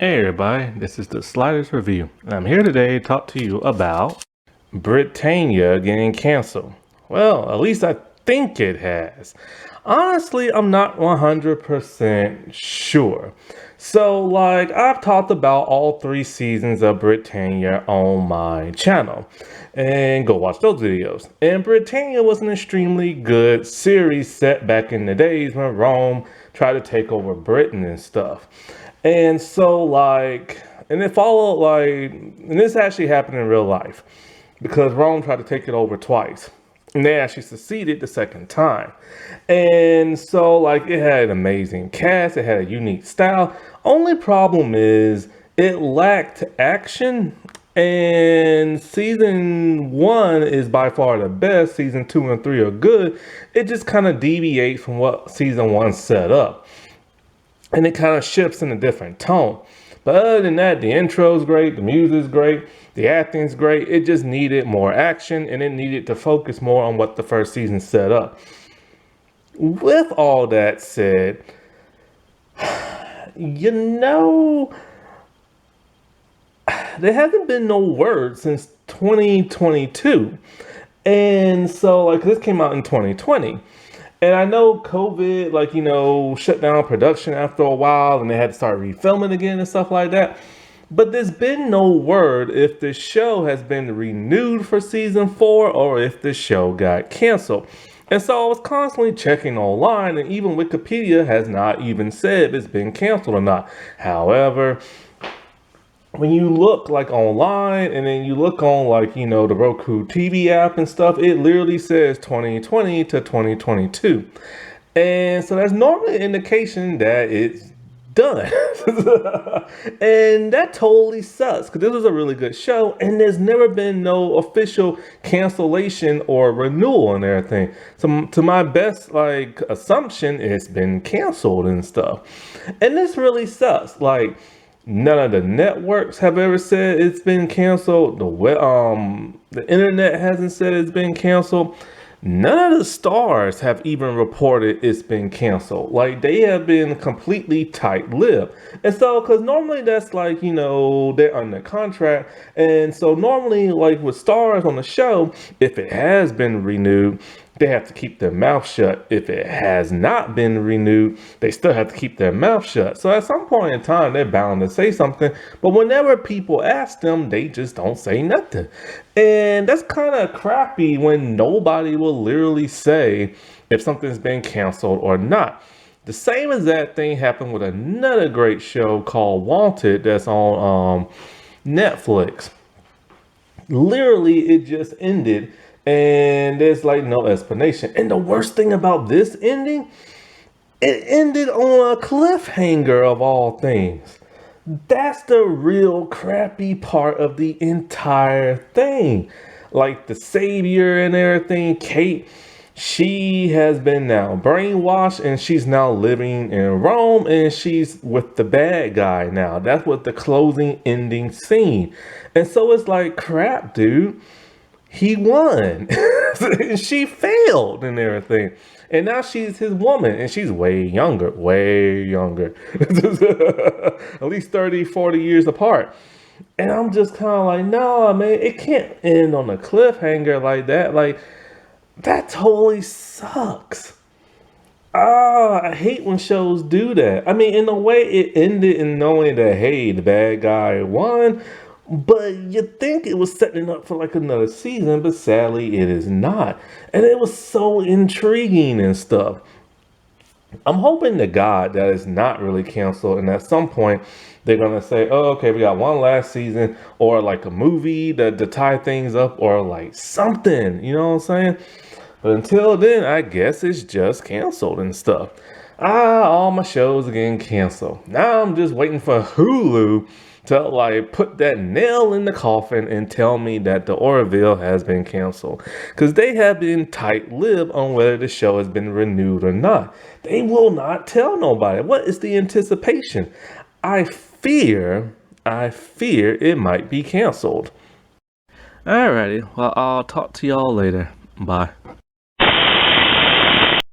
Hey everybody, this is the Sliders Review, and I'm here today to talk to you about Britannia getting canceled. Well, at least I think it has. Honestly, I'm not 100% sure. So, I've talked about all 3 seasons of Britannia on my channel, and go watch those videos. And Britannia was an extremely good series set back in the days when Rome tried to take over Britain and stuff. And so, and it followed, and this actually happened in real life because Rome tried to take it over twice. And they actually succeeded the second time. And so, it had an amazing cast, it had a unique style. Only problem is it lacked action. And season 1 is by far the best. Season 2 and 3 are good. It just kind of deviates from what season 1 set up. And it kind of shifts in a different tone. But other than that, the intro's great, the music's great, the acting's great. It just needed more action, and it needed to focus more on what the first season set up. With all that said, there hasn't been no word since 2022. And so, this came out in 2020. And I know COVID, shut down production after a while and they had to start refilming again and stuff like that. But there's been no word if the show has been renewed for season 4 or if the show got canceled. And so I was constantly checking online, and even Wikipedia has not even said if it's been canceled or not. However, when you look online and then you look on the Roku TV app and stuff, it literally says 2020 to 2022. And so that's normally an indication that it's done. And that totally sucks because this was a really good show and there's never been no official cancellation or renewal and everything. So to my best assumption, it's been canceled and stuff. And this really sucks. None of the networks have ever said it's been canceled. The internet hasn't said it's been canceled. None of the stars have even reported it's been canceled. They have been completely tight-lipped. And so, because normally that's they're under contract. And so normally with stars on the show, if it has been renewed, they have to keep their mouth shut. If it has not been renewed, they still have to keep their mouth shut. So at some point in time, they're bound to say something. But whenever people ask them, they just don't say nothing. And that's kind of crappy when nobody will literally say if something's been canceled or not. The same exact thing happened with another great show called Wanted that's on Netflix. Literally, it just ended. And there's no explanation. And the worst thing about this ending, it ended on a cliffhanger of all things. That's the real crappy part of the entire thing. The savior and everything, Kate, she has been now brainwashed and she's now living in Rome and she's with the bad guy now. That's what the closing ending scene. And so it's crap, dude. He won. She failed and everything. And now she's his woman and she's way younger. At least 30, 40 years apart. And I'm just kind of no, man, it can't end on a cliffhanger like that. That totally sucks. I hate when shows do that. I mean, in a way, it ended in knowing that, hey, the bad guy won. But you think it was setting up for another season, but sadly it is not. And it was so intriguing and stuff. I'm hoping to God that it's not really canceled, and at some point they're gonna say, oh, okay, we got one last season, or a movie to tie things up, or something, you know what I'm saying? But until then, I guess it's just canceled and stuff. All my shows are getting canceled. Now I'm just waiting for Hulu to put that nail in the coffin and tell me that the Orville has been canceled, because they have been tight-lipped on whether the show has been renewed or not. They will not tell nobody. What is the anticipation? I fear it might be canceled. Alrighty, well, I'll talk to y'all later. Bye.